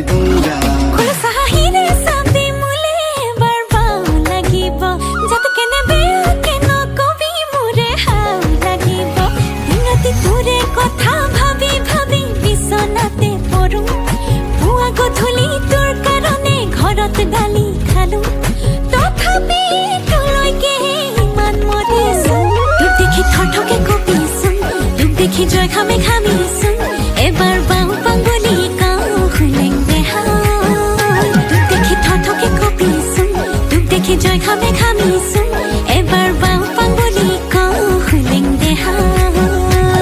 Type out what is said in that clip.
दूंगा। ডালি খালো তথাপি তোলৈকে ইমান মৰিছো তোক দেখি থৰথকে কঁপিছো তোক দেখি জয় খামে খামি